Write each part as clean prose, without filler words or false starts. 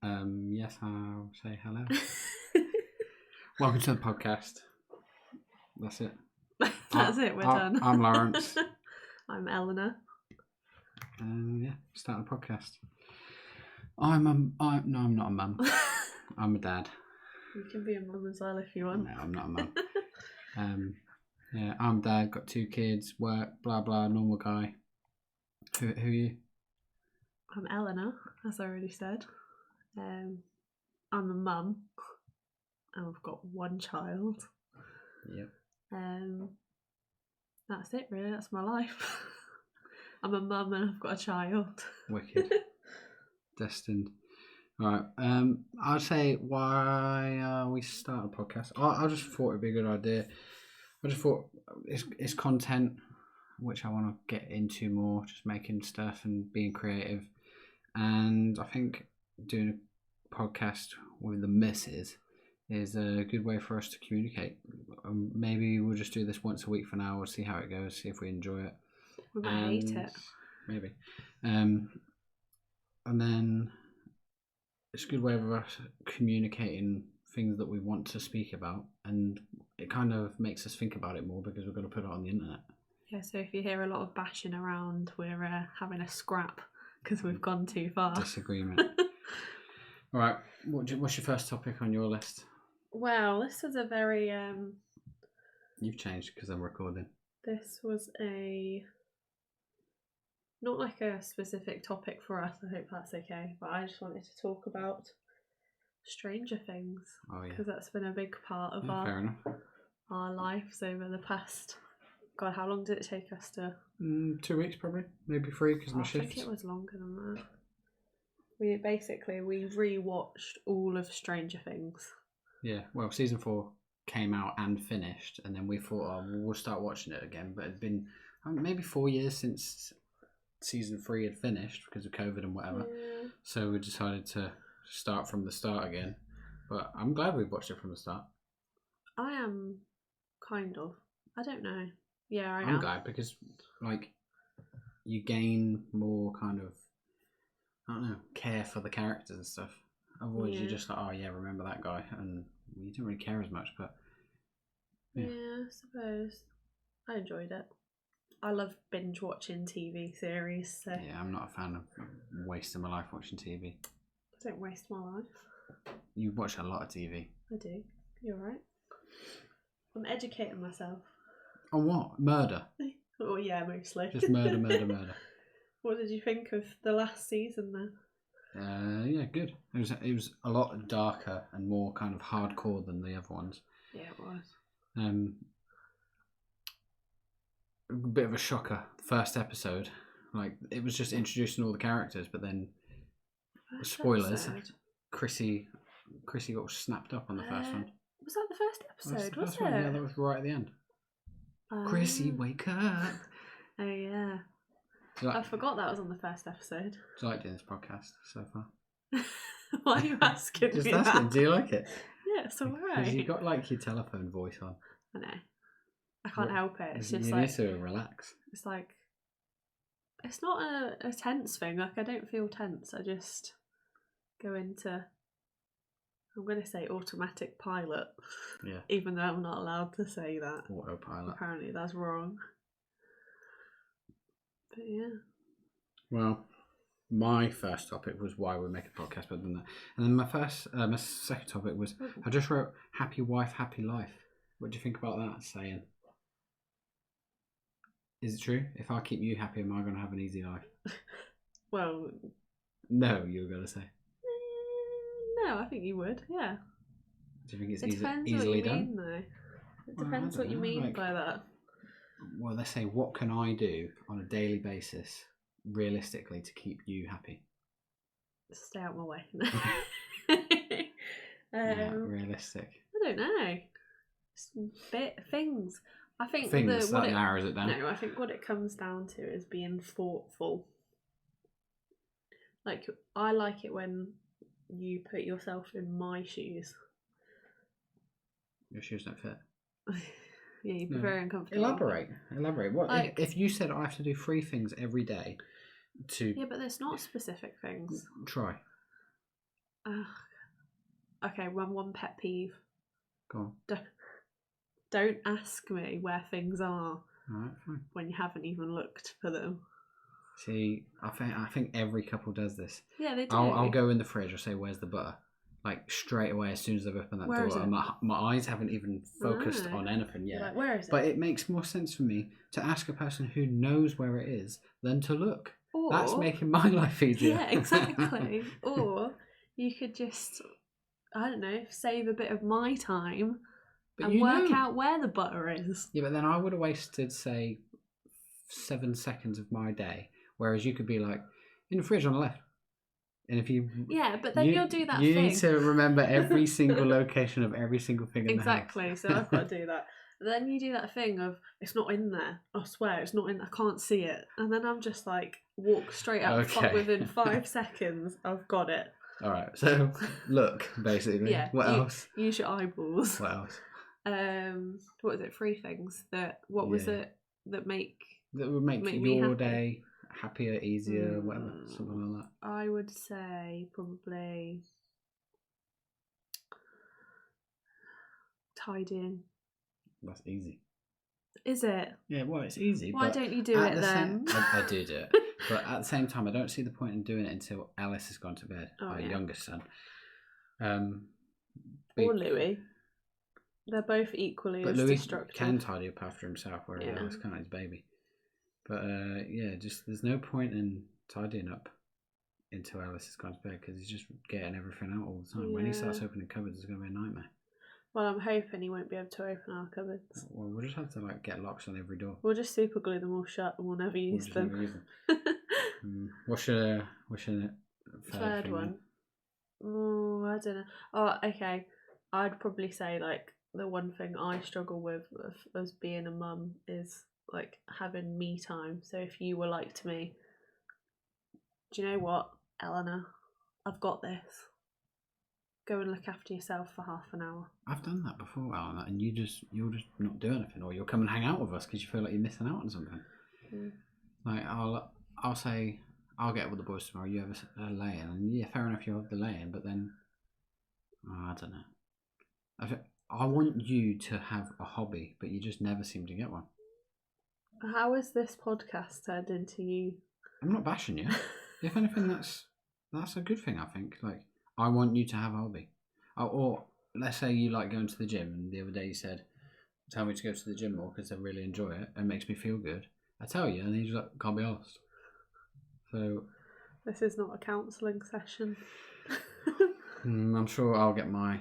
Yes, I'll say hello. Welcome to the podcast. That's it. That's it, we're done. I'm Laurence. I'm Eleanor. Yeah, start the podcast. I'm not a mum. I'm a dad. You can be a mum as well if you want. No, I'm not a mum. Yeah, I'm dad, got 2 kids, work, blah blah, normal guy. Who are you? I'm Eleanor, as I already said. I'm a mum. And I've got 1 child. Yep. That's it really, that's my life. I'm a mum and I've got a child. Wicked. Destined. Alright, I'd say why we start a podcast. I just thought it'd be a good idea. I just thought it's content which I want to get into more, just making stuff and being creative. And I think doing a podcast with the missus is a good way for us to communicate. Maybe we'll just do this once a week for now. We'll see how it goes, see if we enjoy it. We might hate it. Maybe. And then it's a good way of us communicating things that we want to speak about, and it kind of makes us think about it more because we're going to put it on the internet. Yeah, so if you hear a lot of bashing around, we're having a scrap because we've gone too far. Disagreement. All right, what's your first topic on your list? Well, this was a very... You've changed because I'm recording. This was not like a specific topic for us, I hope that's okay, but I just wanted to talk about Stranger Things. Oh yeah. Because that's been a big part of fair enough. our lives over the past... God, how long did it take us to... 2 weeks probably, maybe 3 because my shifts. I think it was longer than that. We rewatched all of Stranger Things. Yeah, well, season 4 came out and finished, and then we thought, we'll start watching it again. But it'd been maybe 4 years since season 3 had finished because of COVID and whatever. Yeah. So we decided to start from the start again. But I'm glad we watched it from the start. I am, kind of. I don't know. Yeah, I'm glad because, like, you gain more kind of, I don't know, care for the characters and stuff. Otherwise, you're just like, oh yeah, remember that guy, and you don't really care as much. But yeah, I suppose I enjoyed it. I love binge watching TV series. So yeah, I'm not a fan of wasting my life watching TV. I don't waste my life. You watch a lot of TV. I do. You're right. I'm educating myself. On what? Murder? Oh yeah, mostly. Just murder. What did you think of the last season then? Yeah, good. It was a lot darker and more kind of hardcore than the other ones. Yeah, it was. A bit of a shocker. First episode, like it was just introducing all the characters, but then spoilers. Chrissy got snapped up on the first one. Was that the first episode? Was it? Yeah, that was right at the end. Chrissy, wake up! Oh yeah. I forgot that was on the first episode. Do you like doing this podcast so far? Why are you asking Just me asking, that? do you like it? Yeah, it's alright. Because you got like your telephone voice on. I know. I can't help it. It's just you like... need to relax. It's like... It's not a tense thing. Like, I don't feel tense. I just go into... I'm going to say automatic pilot. Yeah. Even though I'm not allowed to say that. Autopilot. Apparently that's wrong. But yeah. Well, my first topic was why we make a podcast, but then that. And then my second topic was I just wrote happy wife, happy life. What do you think about that saying? Is it true? If I keep you happy, am I going to have an easy life? Well... No, you were going to say. No, I think you would, yeah. Do you think it's depends easily what you done? Mean, though. It depends what you mean by that. Well, let's say, what can I do on a daily basis, realistically, to keep you happy? Stay out my way. Yeah, realistic. I don't know. Things. I think things that narrows it down. No, I think what it comes down to is being thoughtful. Like, I like it when you put yourself in my shoes. Your shoes don't fit. Yeah, you'd be very uncomfortable. Elaborate. What if you said I have to do 3 things every day to... Yeah, but there's not specific things. Try. Okay, one pet peeve. Go on. Don't ask me where things are All right, fine. when you haven't even looked for them. See, I think every couple does this. Yeah, they do. I'll go in the fridge. I'll say, "Where's the butter?" Like straight away as soon as I've opened that Where door, is it? and my eyes haven't even focused No. on anything You're yet. like, where is it? But it makes more sense for me to ask a person who knows where it is than to look. That's making my life easier. Yeah, exactly. Or you could just, I don't know, save a bit of my time But and you work know. out where the butter is. Yeah, but then I would have wasted, say, 7 seconds of my day, whereas you could be like, in the fridge on the left. And if you... Yeah, but then you'll do that you thing. need to remember every single location of every single thing in the house. Exactly, so I've got to do that. Then you do that thing of, it's not in there. I swear, it's not in there. I can't see it. And then I'm just like, walk straight up Okay. within 5 seconds. I've got it. All right, so look, basically. Yeah. What else? Use your eyeballs. What else? What was it? 3 things that, what was it that make... That would make me your happy. day happier, easier, whatever, something like that. I would say probably tidying. That's easy. Is it? Yeah, well, it's easy. Why but don't you do at it the then? I do it. But at the same time, I don't see the point in doing it until Alice has gone to bed, our youngest son. Or Louis. They're both equally as Louis destructive. can tidy up after himself, whereas Alice can't, his baby. But just there's no point in tidying up until Alice has gone to bed because he's just getting everything out all the time. When he starts opening cupboards, it's going to be a nightmare. Well, I'm hoping he won't be able to open our cupboards. Well, we'll just have to get locks on every door. We'll just super glue them all shut and we'll never use them. Never use them. What's your third one? Oh, I don't know. Oh, okay. I'd probably say the one thing I struggle with as being a mum is having me time. So if you were like to me, do you know what, Eleanor? I've got this. Go and look after yourself for half an hour. I've done that before, Eleanor, and you'll just not do anything, or you'll come and hang out with us because you feel like you're missing out on something. I'll say I'll get with the boys tomorrow. You have a lay-in, and yeah, fair enough, you have the lay-in, but then I don't know. I want you to have a hobby, but you just never seem to get one. How is this podcast turned into you? I'm not bashing you. If anything, that's a good thing, I think. I want you to have a hobby. Or let's say you like going to the gym, and the other day you said, tell me to go to the gym more because I really enjoy it. It makes me feel good. I tell you, and then you're like, can't be asked. So... This is not a counselling session. I'm sure I'll get my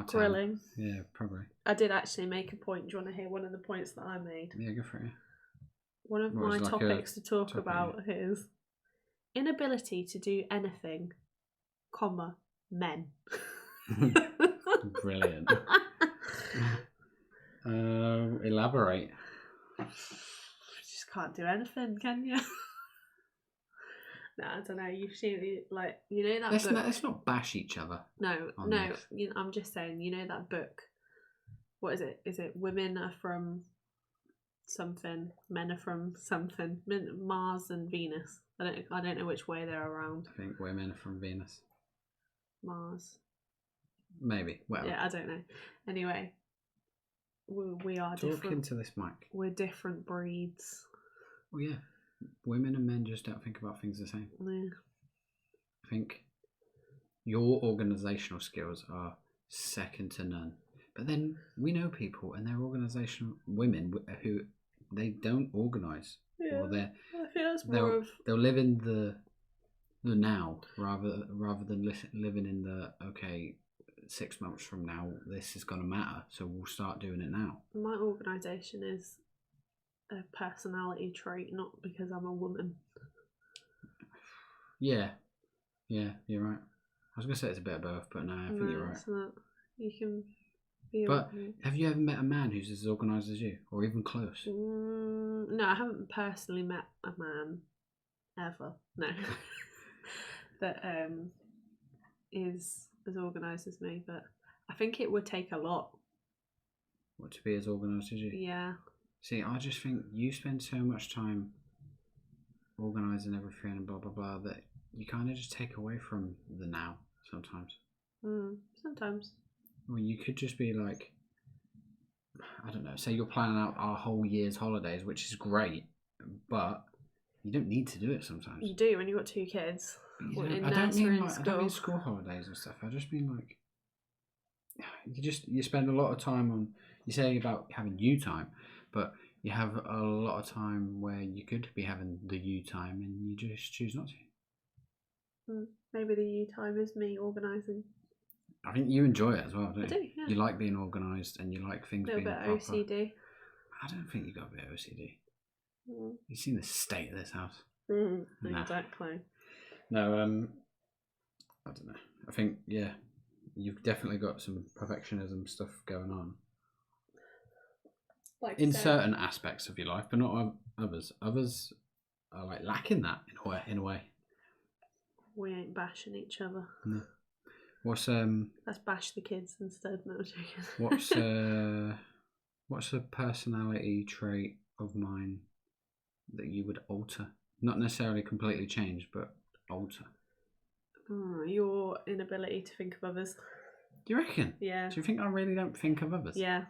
grilling. Yeah, probably. I did actually make a point. Do you want to hear one of the points that I made? Yeah, go for it. One of my topics to talk about is inability to do anything, men. Brilliant. Elaborate. You just can't do anything, can you? No, I don't know. You've seen that book. Let's not bash each other. No. I'm just saying. You know that book. What is it? Is it women are from something, men are from something? Mars and Venus. I don't know which way they're around. I think women are from Venus. Mars. Maybe. Whatever. Yeah, I don't know. Anyway, we are different. Talk into this mic. We're different breeds. Well, yeah. Women and men just don't think about things the same. Yeah. I think your organisational skills are second to none. But then we know people and they're organisational women who they don't organise. Yeah. Or I feel it's more of... They'll live in the now rather than living in the, okay, 6 months from now this is going to matter, so we'll start doing it now. My organisation is a personality trait, not because I'm a woman. Yeah, you're right. I was going to say it's a bit of both, but no, I think you're right. It's not. You can be But have you ever met a man who's as organised as you, or even close? No, I haven't personally met a man ever. No, that is as organised as me. But I think it would take a lot. What, to be as organised as you? Yeah. See, I just think you spend so much time organising everything and blah blah blah that you kind of just take away from the now. sometimes. Sometimes. Well, you could just be like, I don't know, say you're planning out our whole year's holidays, which is great, but you don't need to do it sometimes. You do when you've got 2 kids. I don't mean school holidays and stuff. I just mean like you spend a lot of time on. You say about having you time, but you have a lot of time where you could be having the you time, and you just choose not to. Maybe the you time is me organising. I think you enjoy it as well, don't you? I do, yeah. You like being organised, and you like things being proper. A little bit OCD. I don't think you got a bit OCD. You've seen the state of this house. Nah. Exactly. No, I don't know. I think you've definitely got some perfectionism stuff going on. Like in certain aspects of your life, but not others. Others are like lacking that in a way. We ain't bashing each other. No. Let's bash the kids instead. No, I'm joking. What's a personality trait of mine that you would alter? Not necessarily completely change, but alter. Your inability to think of others. Do you reckon? Yeah. Do you think I really don't think of others? Yeah.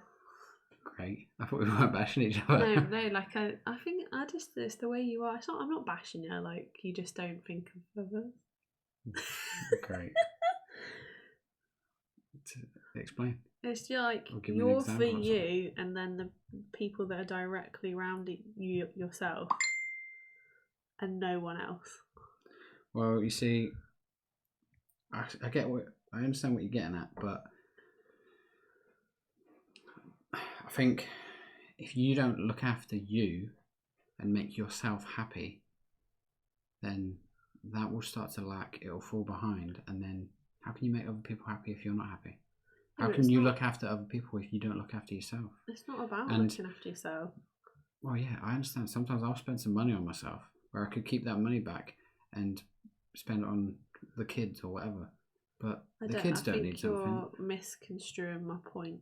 Great. I thought we weren't bashing each other. No. Like I think it's the way you are. I'm not bashing you. Like you just don't think of others. Great. Explain. It's like you're for you, and then the people that are directly around you yourself, and no one else. Well, you see, I understand what you're getting at, but I think if you don't look after you and make yourself happy, then that will start to lack. It'll fall behind, and then how can you make other people happy if you're not happy? How can you look after other people if you don't look after yourself? It's not about looking after yourself. Well, yeah, I understand. Sometimes I'll spend some money on myself where I could keep that money back and spend it on the kids or whatever. But the kids don't need something. You're misconstruing my point.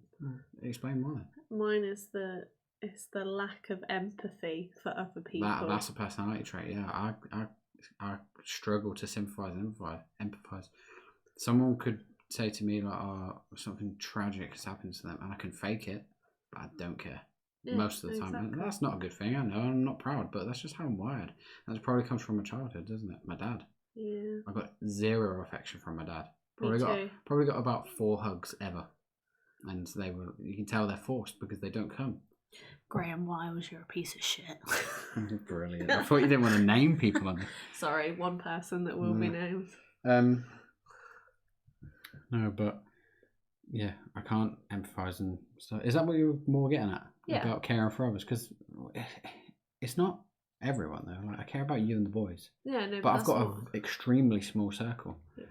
Explain why. Mine is the lack of empathy for other people. That's a personality trait. Yeah, I struggle to sympathise and empathise. Someone could say to me like, "Oh, something tragic has happened to them," and I can fake it, but I don't care most of the time. Exactly. And that's not a good thing. I know I'm not proud, but that's just how I'm wired. That probably comes from my childhood, doesn't it? My dad. Yeah. I got zero affection from my dad. Me too. Probably got about 4 hugs ever, and you can tell they're forced because they don't come. Graham Wiles, you're a piece of shit. Brilliant. I thought you didn't want to name people on this. Sorry, one person that will be named. No, but yeah, I can't empathise and stuff. Is that what you were more getting at? Yeah. About caring for others? Because it's not everyone though. Like I care about you and the boys. Yeah, no, but I've got an extremely small circle. Yeah.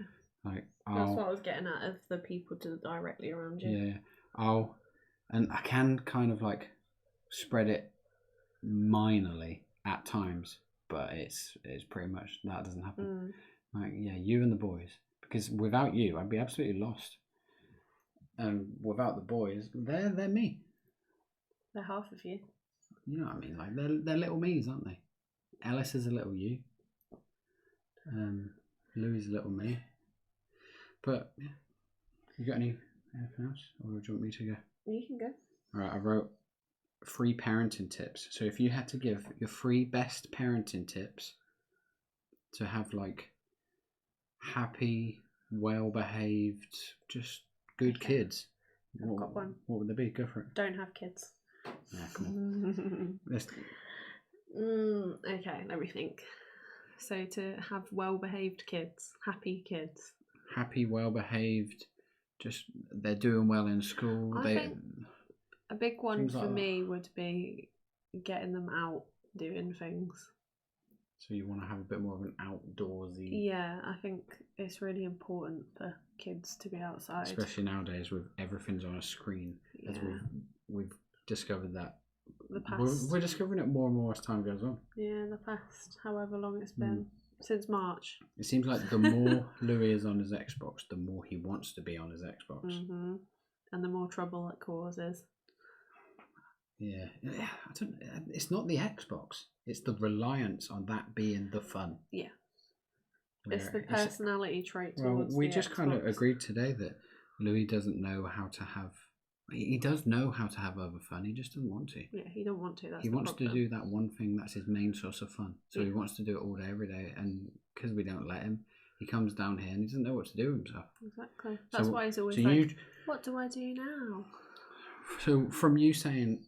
Like that's what I was getting at of the people directly around you. Yeah. And I can kind of like spread it minorly at times, but it's pretty much that doesn't happen. Like you and the boys. Because without you, I'd be absolutely lost. And without the boys, they're me. They're half of you. You know what I mean? Like they're little me's, aren't they? Ellis is a little you. Louis is a little me. But yeah, you got anything else, or do you want me to go? You can go. All right, I wrote 3 parenting tips. So if you had to give your 3 best parenting tips to have like happy, well-behaved, just good kids. I've got one. What would they be? Go for it. Don't have kids. Yeah, come on. Okay, let me think. So to have well-behaved kids, happy kids. Happy, well-behaved, just they're doing well in school. I think a big one for me would be getting them out doing things. So you want to have a bit more of an outdoorsy... Yeah, I think it's really important for kids to be outside. Especially nowadays with everything's on a screen. Yeah. As we've discovered that. The past... We're discovering it more and more as time goes on. Yeah, the past, however long it's been. Since March. It seems like the more Louis is on his Xbox, the more he wants to be on his Xbox. Mm-hmm. And the more trouble it causes. Yeah. It's not the Xbox. It's the reliance on that being the fun. Yeah. It's the personality trait Well, towards we the just kind of Xbox. agreed today that Louis doesn't know how to have. He does know how to have other fun. He just doesn't want to. Yeah, he don't want to. That's he the wants problem. to do that one thing that's his main source of fun. So Yeah. he wants to do it all day, every day. And because we don't let him, he comes down here and he doesn't know what to do with himself. Exactly. That's why he's always what do I do now? So from you saying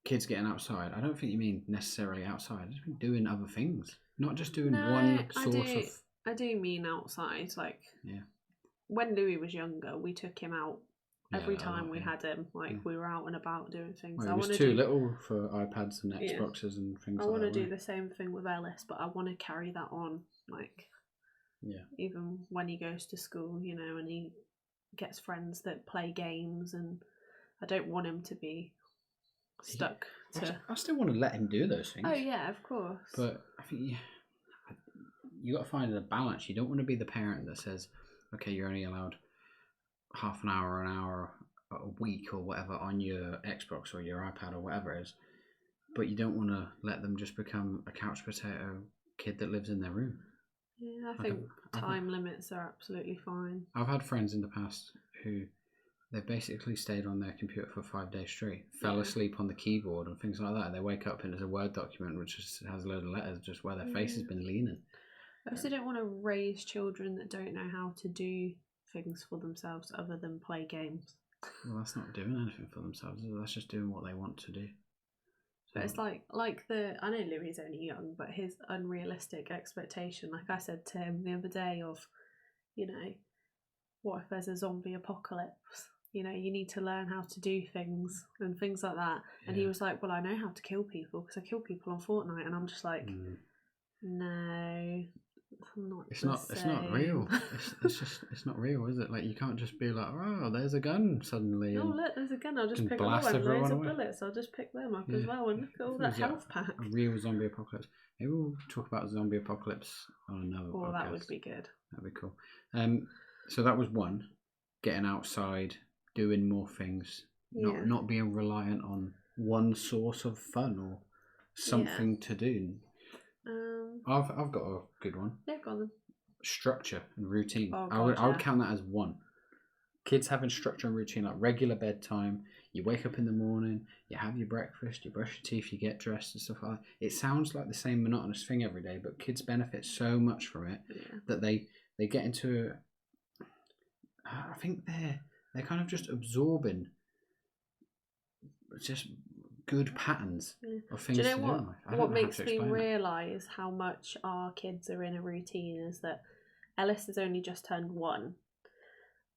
kids getting outside, I don't think you mean necessarily outside. I just mean doing other things. Not just doing one source of... I do mean outside. Like, yeah. When Louis was younger, we took him out every time we had him. Like, we were out and about doing things. Well, he was too little for iPads and Xboxes and things like that. I want to do the same thing with Ellis, but I want to carry that on. Like, even when he goes to school, you know, and he gets friends that play games, and I don't want him to be stuck to... I still want to let him do those things. Oh, yeah, of course. But I think you got to find a balance. You don't want to be the parent that says, okay, you're only allowed half an hour, a week or whatever on your Xbox or your iPad or whatever it is, but you don't want to let them just become a couch potato kid that lives in their room. Yeah, I think time limits are absolutely fine. I've had friends in the past who they basically stayed on their computer for 5 days straight, fell asleep on the keyboard and things like that, and they wake up and there's a Word document which just has a load of letters just where their face has been leaning. I also don't want to raise children that don't know how to do things for themselves other than play games. Well, that's not doing anything for themselves. That's just doing what they want to do. But it's like I know Louis is only young, but his unrealistic expectation, like I said to him the other day, of, you know, what if there's a zombie apocalypse? You know, you need to learn how to do things and things like that. And he was like, well, I know how to kill people because I kill people on Fortnite. And I'm just like, no. It's not real. It's not real, is it? Like, you can't just be like, oh, there's a gun suddenly. Oh, look, there's a gun. I'll just pick up one. Loads of bullets. I'll just pick them up as well. And look at all that health pack. A real zombie apocalypse. Maybe we'll talk about zombie apocalypse on another podcast. That would be good. That'd be cool. So that was one. Getting outside, doing more things, not being reliant on one source of fun or something to do. I've got a good one. Yeah, go on then. Structure and routine. Oh, I would count that as one. Kids having structure and routine, like regular bedtime. You wake up in the morning, you have your breakfast, you brush your teeth, you get dressed and stuff like that. It sounds like the same monotonous thing every day, but kids benefit so much from it that they get into I think they're kind of just absorbing just good patterns of things. Do you know what makes me realise how much our kids are in a routine is that Ellis has only just turned 1,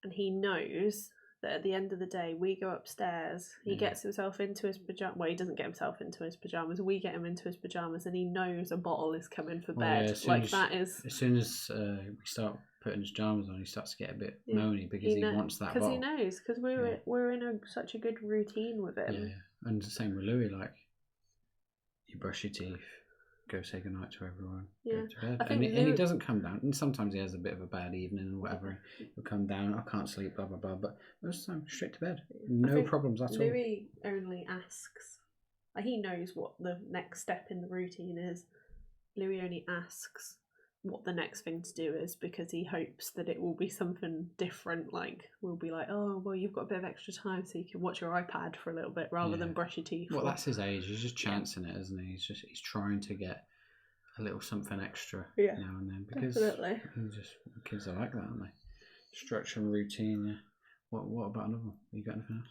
and he knows that at the end of the day we go upstairs, he gets himself into his pyjamas. Well, he doesn't get himself into his pyjamas, we get him into his pyjamas, and he knows a bottle is coming for bed. As soon as we start putting his pyjamas on, he starts to get a bit moany because he wants that bottle. Because he knows, because we're in such a good routine with him. Yeah. And the same with Louis, like, you brush your teeth, go say goodnight to everyone, go to bed. And he doesn't come down, and sometimes he has a bit of a bad evening and whatever, he'll come down, I can't sleep, blah, blah, blah, but most of the time, straight to bed. No problems at all. Louis only asks, like, he knows what the next step in the routine is. Louis only asks what the next thing to do is because he hopes that it will be something different. Like, we'll be like, oh, well, you've got a bit of extra time so you can watch your iPad for a little bit rather than brush your teeth. Well, that's his age. He's just chancing it, isn't he? He's trying to get a little something extra now and then, because kids are like that, aren't they? Structure and routine. Yeah. What about another one? You got anything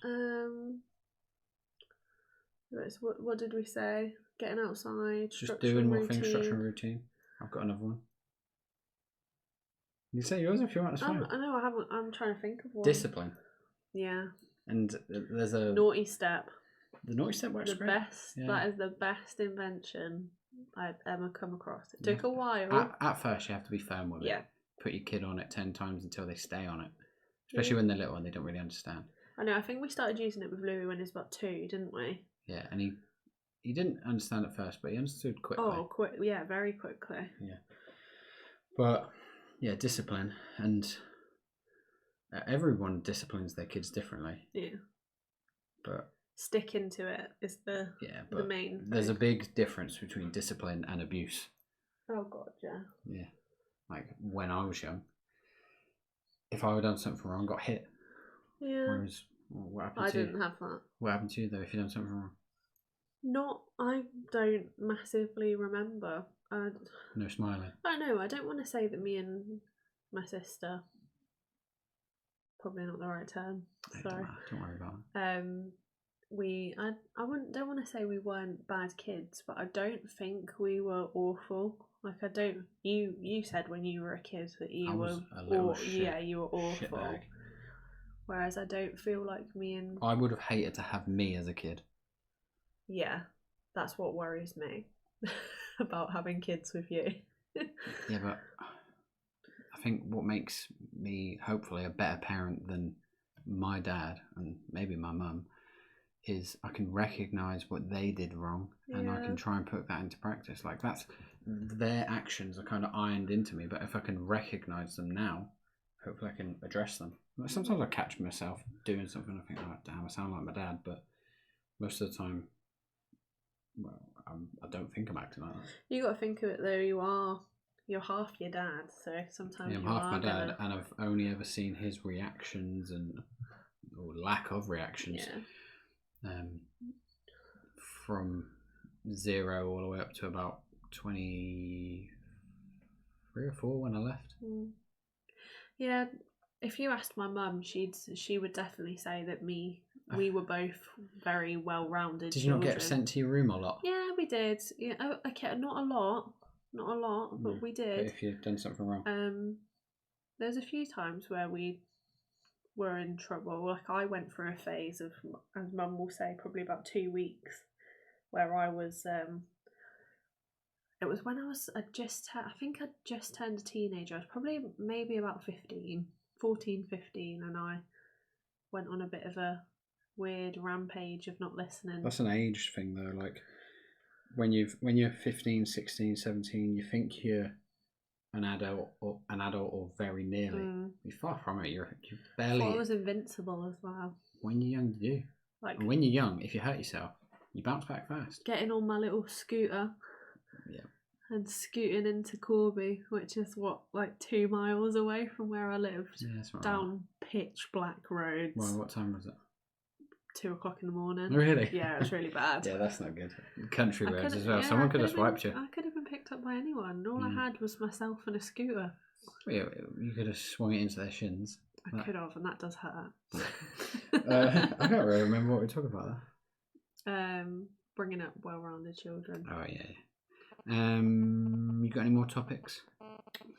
else? What did we say? Getting outside. Just doing more things. Structure and routine. I've got another one. You say yours if you want. It's fine. I know I haven't. I'm trying to think of one. Discipline. Yeah. And there's a naughty step. The naughty step works great. That is the best invention I've ever come across. It took a while. At first, you have to be firm with it. Put your kid on it 10 times until they stay on it. Especially when they're little and they don't really understand. I know. I think we started using it with Louis when he was about 2, didn't we? Yeah, and he didn't understand at first, but he understood quickly. Oh, very quickly. Yeah. But yeah, discipline, and everyone disciplines their kids differently. Yeah. But sticking to it is the main thing. There's a big difference between discipline and abuse. Oh God, yeah. Yeah. like when I was young, if I had done something wrong, got hit. Yeah. Whereas, what happened to you? I didn't have that. What happened to you though if you done something wrong? I don't massively remember. No smiling. I don't know. I don't want to say that me and my sister. Probably not the right term. Sorry. Don't worry about it. Don't want to say we weren't bad kids, but I don't think we were awful. Like I don't. You said when you were a kid that you were you were awful. Shitbag. Whereas I don't feel like me and I would have hated to have me as a kid. Yeah, that's what worries me about having kids with you. Yeah, but I think what makes me hopefully a better parent than my dad and maybe my mum is I can recognise what they did wrong and I can try and put that into practice. Like that's their actions are kind of ironed into me, but if I can recognise them now, hopefully I can address them. Sometimes I catch myself doing something and I think, oh damn, I sound like my dad, but most of the time, well, I don't think I'm acting like that. You got to think of it though. You're half your dad, so sometimes I'm half my dad, and I've only ever seen his reactions or lack of reactions. Yeah. From 0 all the way up to about 23 or 4 when I left. Yeah, if you asked my mum, she would definitely say that we were both very well-rounded. Did you not get sent to your room a lot? Yeah, we did. Yeah, okay, not a lot, but we did. But if you'd done something wrong, there's a few times where we were in trouble. Like I went through a phase of, as Mum will say, probably about 2 weeks, where I was. It was when I think I'd just turned a teenager. I was probably maybe about 14, 15, and I went on a bit of a weird rampage of not listening. That's an age thing though. Like when you're 15, 16, 17, you think you're an adult or very nearly. You're far from it. You're barely. I was invincible as well. When you're young, you do. And when you're young, if you hurt yourself, you bounce back fast. Getting on my little scooter. Yeah. And scooting into Corby, which is 2 miles away from where I lived. Yeah, that's right. Down pitch black roads. Well, what time was it? 2 o'clock in the morning. Really? Yeah, it was really bad. Yeah, that's not good. Country roads as well. Someone could have swiped you. I could have been picked up by anyone. All I had was myself and a scooter. Yeah, you could have swung it into their shins. I could have, and that does hurt. I can't really remember what we talked about there. Bringing up well-rounded children. Oh yeah. You got any more topics?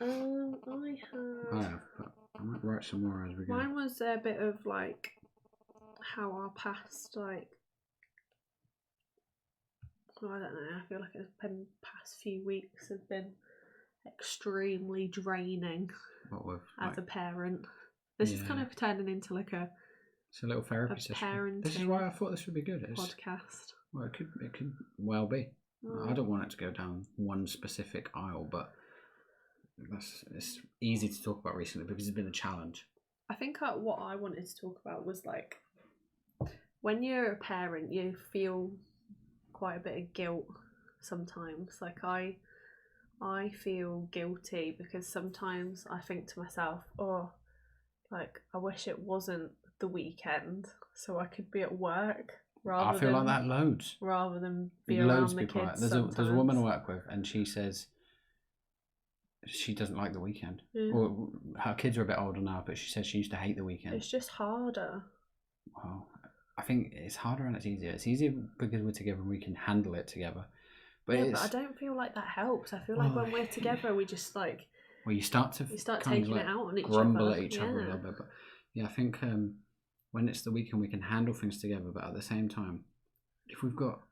I have, but I might write some more as we go. Mine was a bit of how our past I don't know. I feel like it's been past few weeks have been extremely draining. As a parent, this is kind of turning into it's a little therapy session. This is why I thought this would be good. Podcast. Well, it could well be. I don't want it to go down one specific aisle, but it's easy to talk about recently because it's been a challenge. I think what I wanted to talk about was when you're a parent, you feel quite a bit of guilt sometimes. I feel guilty because sometimes I think to myself, I wish it wasn't the weekend so I could be at work. I feel like that loads. Rather than be around the kids. There's a woman I work with, and she says she doesn't like the weekend. Yeah. Or her kids are a bit older now, but she says she used to hate the weekend. It's just harder. Well, I think it's harder and it's easier. It's easier because we're together and we can handle it together. But I don't feel like that helps. I feel like when we're together, we just well, you start taking it out on each other. Grumble at each other a little bit. But yeah, I think when it's the weekend, we can handle things together. But at the same time, if we've got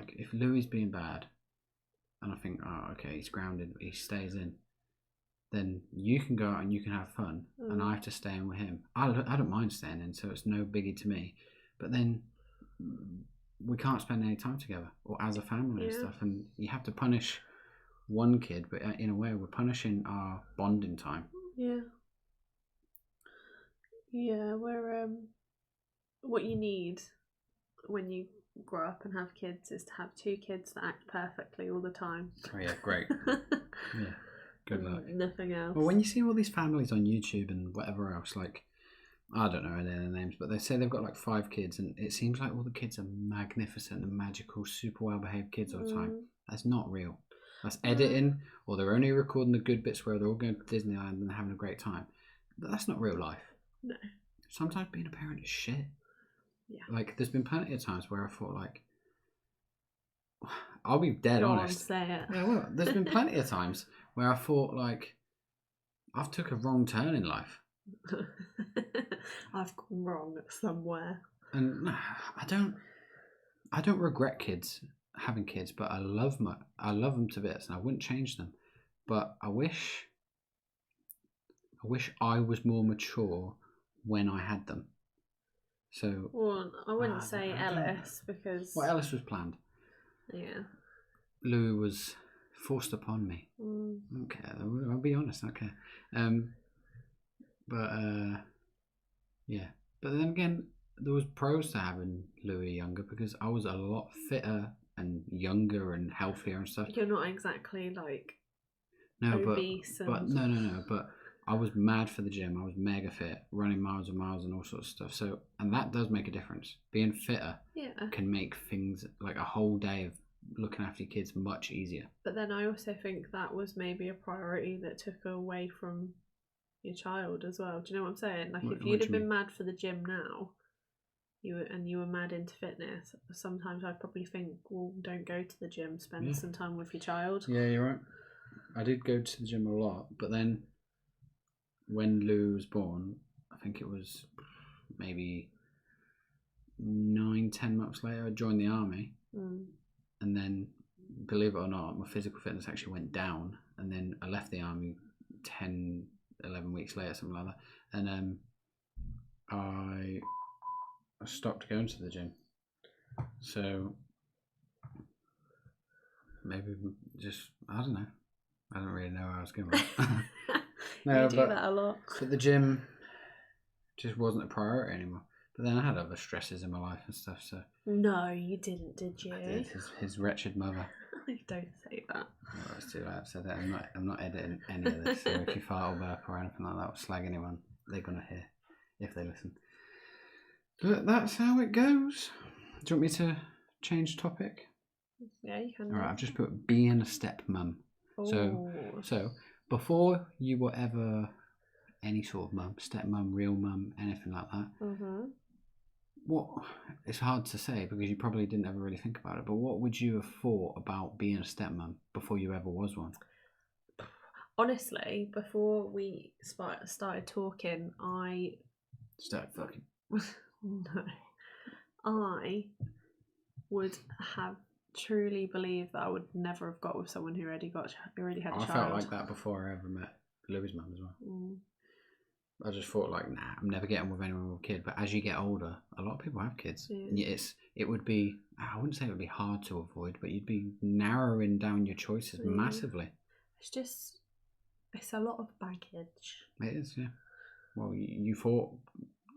if Louis being bad, and I think, oh, okay, he's grounded, he stays in, then you can go out and you can have fun, and I have to stay in with him. I don't mind staying in, so it's no biggie to me. But then we can't spend any time together or as a family and stuff, and you have to punish one kid, but in a way we're punishing our bonding time. We're what you need when you grow up and have kids is to have 2 kids that act perfectly all the time. Oh yeah, great. Yeah. Good luck. Nothing else. Well, when you see all these families on YouTube and whatever else, like, I don't know their names, but they say they've got like 5 kids, and it seems like all the kids are magnificent and magical, super well behaved kids all the time. That's not real. That's editing, or they're only recording the good bits where they're all going to Disneyland and having a great time. But that's not real life. No. Sometimes being a parent is shit. Yeah. Like, there's been plenty of times where I thought, like, I'll be dead honest. Say it. Yeah, well, there's been plenty of times where I thought, like, I've took a wrong turn in life. I've gone wrong somewhere. And I don't regret having kids, but I love them to bits, and I wouldn't change them. But I wish I was more mature when I had them. So, well, I wouldn't say Ellis because Ellis was planned. Yeah. Louis was forced upon me. Okay, I'll be honest. Okay, yeah. But then again, there was pros to having Louis younger because I was a lot fitter and younger and healthier and stuff. You're not exactly like obese. But no. But I was mad for the gym. I was mega fit, running miles and miles and all sorts of stuff. So, and that does make a difference. Being fitter can make things like a whole day of looking after your kids much easier. But then I also think that was maybe a priority that took away from your child as well. Do you know what I'm saying? Like, if you'd have been mad for the gym now, you were mad into fitness, sometimes I'd probably think, well, don't go to the gym, spend some time with your child. Yeah, you're right. I did go to the gym a lot, but then when Lou was born, I think it was maybe 9-10 months later, I joined the army. And then, believe it or not, my physical fitness actually went down. And then I left the army 10-11 weeks later, something like that. And I stopped going to the gym. So maybe just, I don't know. I don't really know where I was going with that. No, you do that a lot. But the gym just wasn't a priority anymore. But then I had other stresses in my life and stuff, so... No, you didn't, did you? I did. His wretched mother. Don't say that. Oh, it's too late. I've said that. I'm not editing any of this, so if you fart or burp or anything like that or slag anyone, they're going to hear if they listen. But that's how it goes. Do you want me to change topic? Yeah, you can. Alright, I've just put being a stepmum. So, before you were ever any sort of mum, stepmum, real mum, anything like that, it's hard to say because you probably didn't ever really think about it, but what would you have thought about being a stepmum before you ever was one? Honestly, before we started talking, Started fucking. No. I would have truly believed that I would never have got with someone who already had a child. I felt like that before I ever met Louis' mum as well. I just thought, like, nah, I'm never getting with anyone with a kid. But as you get older, a lot of people have kids. Yeah. And it would be, I wouldn't say it would be hard to avoid, but you'd be narrowing down your choices massively. It's a lot of baggage. It is, yeah. Well, you thought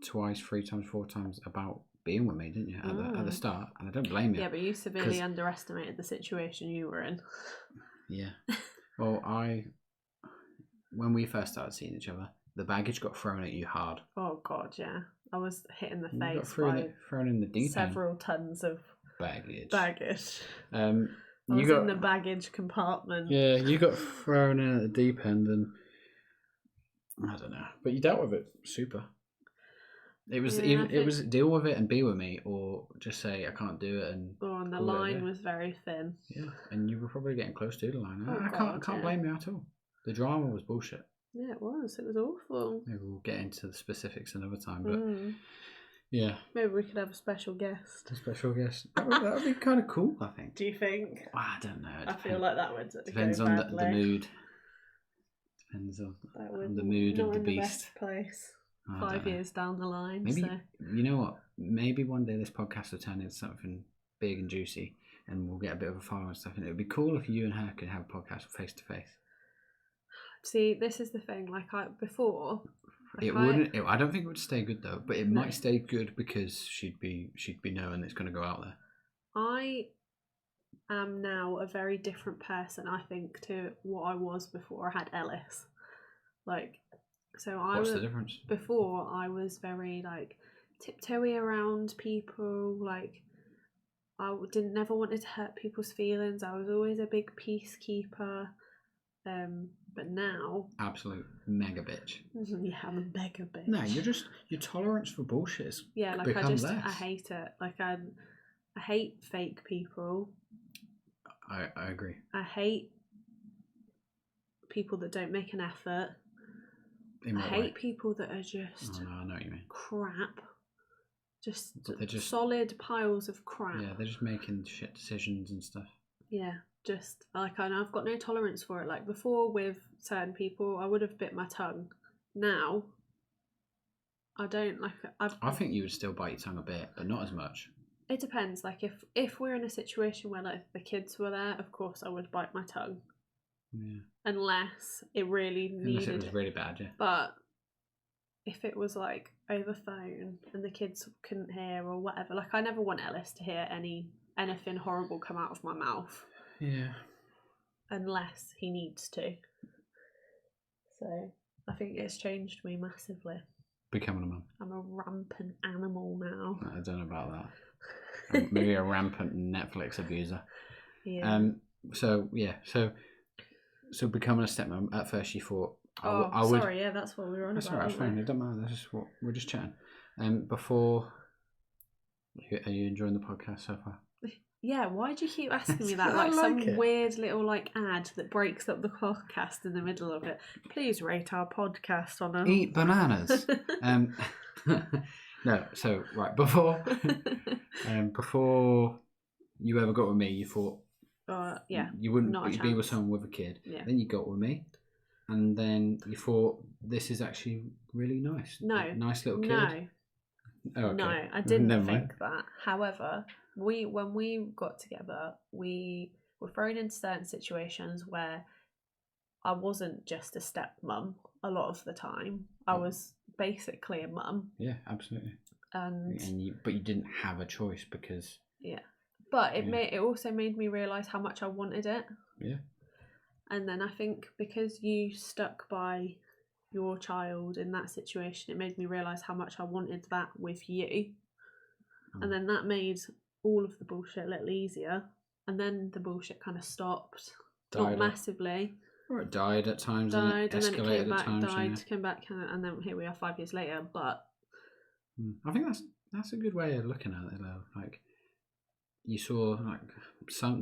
twice, 3 times, 4 times about being with me, didn't you, at the start? And I don't blame you. Yeah, but you severely underestimated the situation you were in. Yeah. Well, when we first started seeing each other, the baggage got thrown at you hard. Oh God, yeah. I was hit in the face got thrown in the deep several tons of baggage. I was in the baggage compartment. Yeah, you got thrown in at the deep end, and I don't know, but you dealt with it super. It was it was deal with it and be with me, or just say I can't do it and. Oh, and the line was very thin. Yeah, and you were probably getting close to the line. I can't blame you at all. The drama was bullshit. Yeah, it was. It was awful. Maybe we'll get into the specifics another time, but yeah. Maybe we could have a special guest. That would be kind of cool, I think. Do you think? Well, I don't know. I feel like that would depends on the mood. Depends on the mood of the beast. Best place. 5 years down the line. Maybe you know what? Maybe one day this podcast will turn into something big and juicy, and we'll get a bit of a following and stuff. And it would be cool if you and her could have a podcast face to face. See, this is the thing. Before, I don't think it would stay good though, but it might stay good because she'd be knowing it's going to go out there. I am now a very different person, I think, to what I was before I had Ellis. Like, so What's the difference? Before, I was very, like, tiptoey around people. Like, I never wanted to hurt people's feelings. I was always a big peacekeeper. But now, absolute mega bitch. Yeah, I'm a mega bitch. No, your tolerance for bullshit is like I hate it. Like I hate fake people. I agree. I hate people that don't make an effort. In what I hate way? people that are just I know what you mean. crap. They're just solid piles of crap. Yeah, they're just making shit decisions and stuff. Yeah, just like I've got no tolerance for it. Like before, with certain people, I would have bit my tongue. Now, I don't like. I think you would still bite your tongue a bit, but not as much. It depends. Like if we're in a situation where like the kids were there, of course I would bite my tongue. Yeah. Unless it really needed. Unless it was really bad, yeah. But if it was like over phone and the kids couldn't hear or whatever, like I never want Ellis to hear anything horrible come out of my mouth. Yeah. Unless he needs to. So I think it's changed me massively. Becoming a mum. I'm a rampant animal now. I don't know about that. Maybe a rampant Netflix abuser. Yeah. So becoming a stepmom, at first you thought sorry, yeah, that's what we were on that's about. That's fine, it doesn't matter, that's just what we're just chatting. Before, are you enjoying the podcast so far? Yeah, why do you keep asking me that? Like some weird little like ad that breaks up the podcast in the middle of it. Please rate our podcast on a... Eat bananas. No, so right, before you ever got with me, you thought you wouldn't be with someone with a kid. Yeah. Then you got with me, and then you thought this is actually really nice. No, nice little kid. No, oh, okay. No, I didn't think that. However, when we got together, we were thrown into certain situations where I wasn't just a stepmom a lot of the time. I was basically a mum. Yeah, absolutely. But you didn't have a choice because... Yeah. But it also made me realise how much I wanted it. Yeah. And then I think because you stuck by your child in that situation, it made me realise how much I wanted that with you. And then that made all of the bullshit a little easier. And then the bullshit kind of stopped. Not massively. Or it died at times, and it escalated at times. Came back, and then here we are 5 years later. But I think that's a good way of looking at it, though. Like, you saw, like,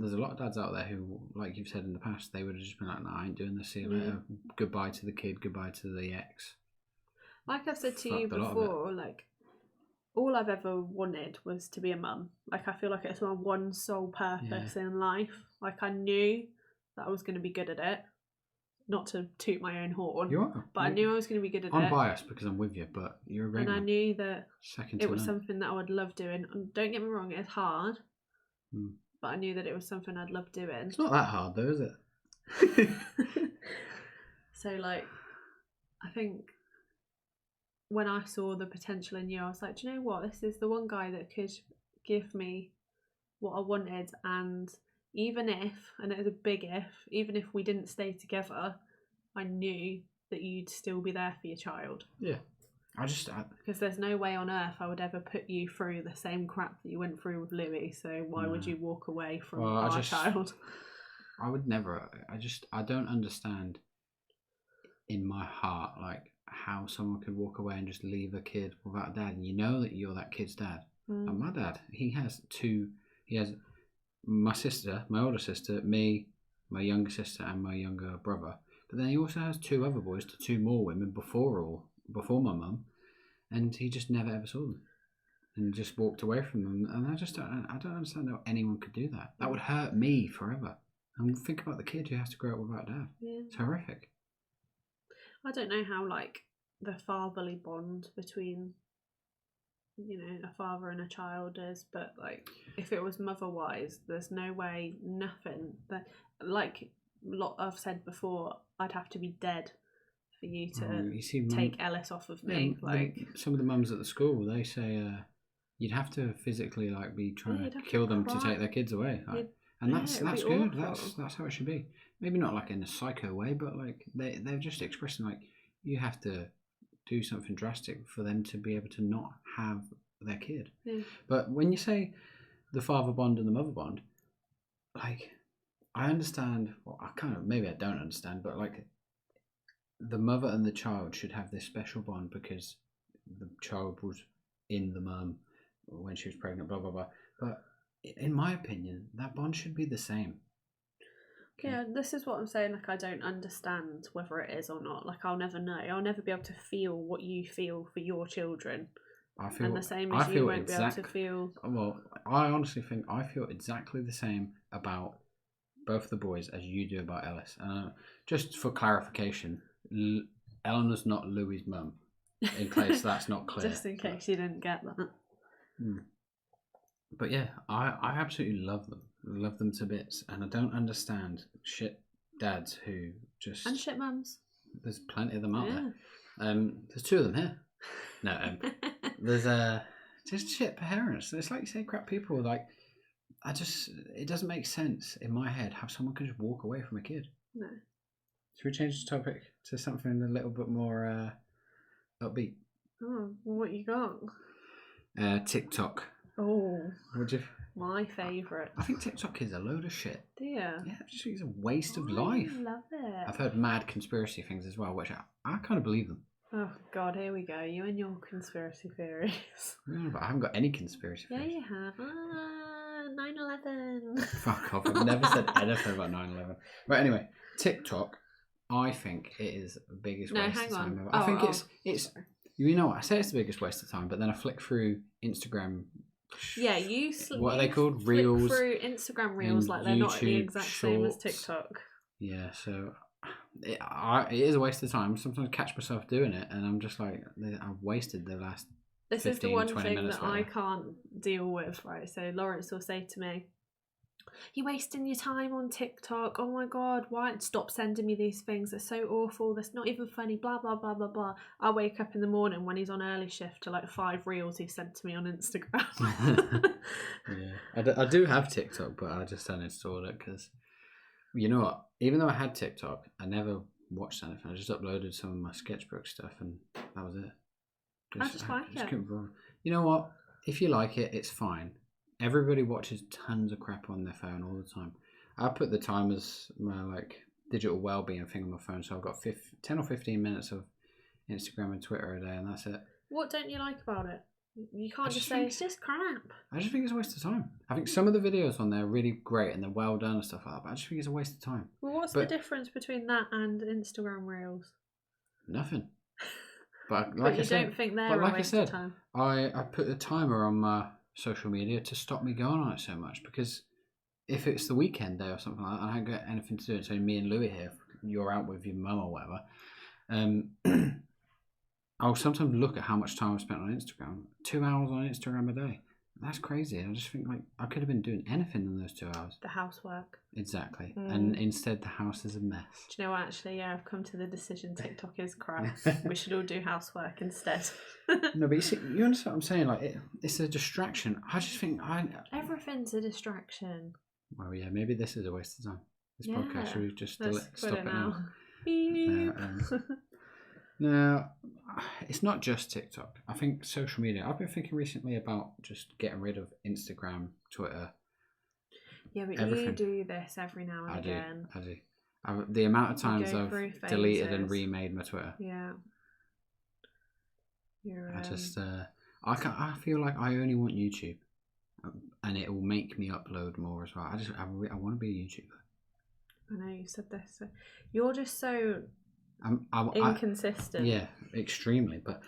there's a lot of dads out there who, like you've said in the past, they would have just been like, "No, I ain't doing this. See you later. Goodbye to the kid. Goodbye to the ex." Like I said to you before, like, all I've ever wanted was to be a mum. Like, I feel like it's my one sole purpose in life. Like, I knew that I was going to be good at it. Not to toot my own horn. You are. But I knew I was going to be good at it. I'm biased because I'm with you, but you're a great And I knew that it was something that I would love doing. And don't get me wrong, it's hard. Mm. But I knew that it was something I'd love doing. It's not that hard though, is it? So, like, I think when I saw the potential in you, I was like, do you know what? This is the one guy that could give me what I wanted. And even if, and it was a big if, even if we didn't stay together, I knew that you'd still be there for your child. Yeah. Because there's no way on earth I would ever put you through the same crap that you went through with Louis. So why would you walk away from our child? I would never. I don't understand in my heart, like, how someone could walk away and just leave a kid without a dad. And you know that you're that kid's dad. And my dad, he has my sister, my older sister, me, my younger sister, and my younger brother. But then he also has 2 other boys to 2 more women before my mum, and he just never ever saw them, and just walked away from them. And I don't understand how anyone could do that. That would hurt me forever. And think about the kid who has to grow up without dad. Yeah. It's horrific. I don't know how, like, the fatherly bond between, you know, a father and a child is, but, like, if it was mother-wise, there's no way, nothing that, like I've said before, I'd have to be dead for you to take Ellis off of me. Some of the mums at the school, they say you'd have to physically, like, be trying to kill them to take their kids away. and that's it'd be good. awful. That's how it should be. Maybe not like in a psycho way, but like they're just expressing like you have to do something drastic for them to be able to not have their kid. Yeah. But when you say the father bond and the mother bond, like I understand. Well, I kind of maybe I don't understand, but like the mother and the child should have this special bond because the child was in the mum when she was pregnant. Blah blah blah. But in my opinion, that bond should be the same. Okay. Yeah, this is what I'm saying. Like, I don't understand whether it is or not. Like, I'll never know. I'll never be able to feel what you feel for your children. And the same as you won't be able to feel. Well, I honestly think I feel exactly the same about both the boys as you do about Ellis. Just for clarification, Eleanor's not Louis's mum. In case that's not clear. Just in case you didn't get that. But yeah, I absolutely love them. Love them to bits. And I don't understand shit dads who just... And shit mums. There's plenty of them out there. There's 2 of them here. No, there's just shit parents. It's like you say, crap people. Like, it doesn't make sense in my head how someone can just walk away from a kid. No. Should we change the topic to something a little bit more upbeat? Oh, what you got? TikTok. Oh. Would you? My favourite. I think TikTok is a load of shit. Do you? Yeah, I just think it's a waste of life. I love it. I've heard mad conspiracy things as well, which I kind of believe them. Oh, God, here we go. You and your conspiracy theories. No, but I haven't got any conspiracy theories. Yeah, you have. 9/11. Fuck off. I've never said anything about 9/11. But anyway, TikTok, I think it is the biggest waste of time ever. I think it's sorry. You know what? I say it's the biggest waste of time, but then I flick through Instagram. Yeah, what are they called? Reels. Through Instagram Reels like they're not the exact same as TikTok. Yeah, so it is a waste of time. Sometimes I catch myself doing it, and I'm just like, I've wasted the last. This 15, is the one thing that I can't deal with, right? So Laurence will say to me, "You're wasting your time on TikTok. Oh my God, why? Stop sending me these things. They're so awful. That's not even funny. Blah, blah, blah, blah, blah." I wake up in the morning when he's on early shift to like 5 reels he sent to me on Instagram. Yeah, I do have TikTok, but I just uninstalled it because, you know what? Even though I had TikTok, I never watched anything. I just uploaded some of my sketchbook stuff and that was it. I just like it. You know what? If you like it, it's fine. Everybody watches tons of crap on their phone all the time. I put the time as my like digital well-being thing on my phone, so I've got 10 or 15 minutes of Instagram and Twitter a day, and that's it. What don't you like about it? You can't just say it's just crap. I just think it's a waste of time. I think some of the videos on there are really great and they're well done and stuff like that, but I just think it's a waste of time. Well, what's the difference between that and Instagram Reels? Nothing. But like I said, don't think they're a waste of time? I put a timer on my social media to stop me going on it so much, because if it's the weekend day or something like that, I don't get anything to do. So me and Louis here, you're out with your mum or whatever. I'll sometimes look at how much time I've spent on Instagram. 2 hours on Instagram a day. That's crazy. I just think like I could have been doing anything in those 2 hours. The housework. Exactly. And instead the house is a mess. Do you know what, actually, yeah, I've come to the decision TikTok is crap. We should all do housework instead. No, but you understand what I'm saying? Like it's a distraction. I just think everything's a distraction. Well, yeah, maybe this is a waste of time. This podcast, should we just stop it now? No, it's not just TikTok. I think social media. I've been thinking recently about just getting rid of Instagram, Twitter. Yeah, but everything. You do this every now and again. I do. The amount of times I've deleted and remade my Twitter. Yeah. I just, I feel like I only want YouTube, and it will make me upload more as well. I want to be a YouTuber. I know you said this. So you're just so inconsistent. Yeah, extremely. But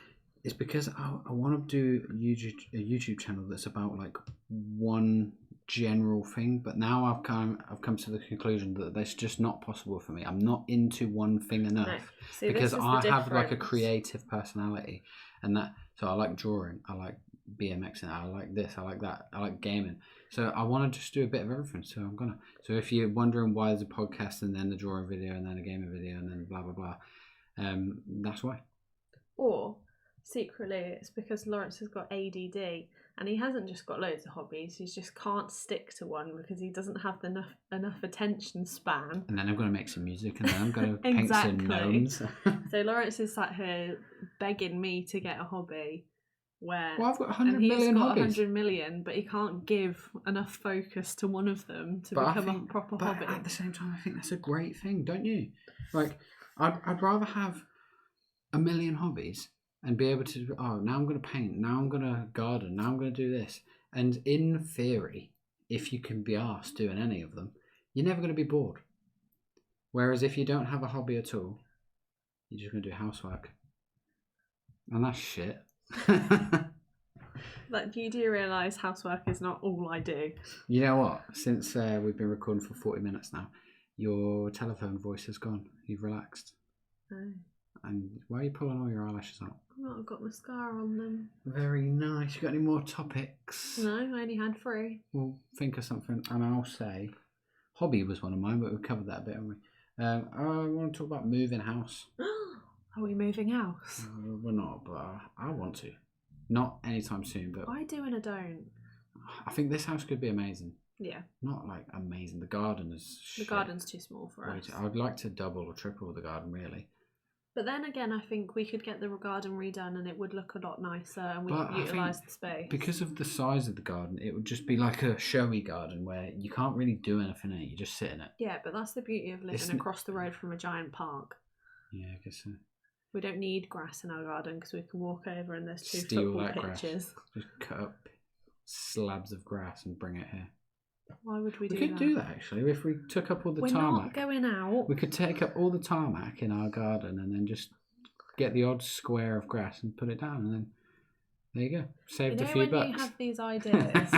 it's because I want to do a YouTube channel that's about like one general thing. But now I've come to the conclusion that that's just not possible for me. I'm not into one thing enough. No. See, because I have like a creative personality, and so I like drawing. I like BMXing. I like this. I like that. I like gaming. So I want to just do a bit of everything. So I'm gonna. So if you're wondering why there's a podcast and then the drawing video and then a gaming video and then blah blah blah, that's why. Or secretly it's because Laurence has got ADD, and he hasn't just got loads of hobbies. He just can't stick to one because he doesn't have enough attention span. And then I'm going to make some music, and then I'm going to paint some gnomes. So Laurence is sat here begging me to get a hobby. Well, I've got 100 million hobbies. 100 million, but he can't give enough focus to one of them to become a proper hobby. At the same time, I think that's a great thing, don't you? Like, I'd rather have a million hobbies and be able to, now I'm going to paint, now I'm going to garden, now I'm going to do this. And in theory, if you can be asked doing any of them, you're never going to be bored. Whereas if you don't have a hobby at all, you're just going to do housework. And that's shit. Like, you do realise housework is not all I do. You know what? Since we've been recording for 40 minutes now, your telephone voice has gone. You've relaxed. Oh. And why are you pulling all your eyelashes out? I've got mascara on them. Very nice. You got any more topics? No, I only had 3. Well, think of something, and I'll say, hobby was one of mine, but we covered that a bit, haven't we? I want to talk about moving house. Are we moving house? We're not, but I want to. Not anytime soon, but I do and I don't. I think this house could be amazing. Yeah. Not like amazing. The garden is shit. The garden's too small for us. I'd like to double or triple the garden, really. But then again, I think we could get the garden redone and it would look a lot nicer, and we could utilise the space. Because of the size of the garden, it would just be like a showy garden where you can't really do anything in it. You just sit in it. Yeah, but that's the beauty of living across the road from a giant park. Yeah, I guess so. We don't need grass in our garden because we can walk over and there's 2 Steal football that pitches. Grass. Just cut up slabs of grass and bring it here. Why would we do that? We could do that, actually. If we took up all the tarmac. We're not going out. We could take up all the tarmac in our garden and then just get the odd square of grass and put it down, and then there you go. Saved a few bucks. When you have these ideas,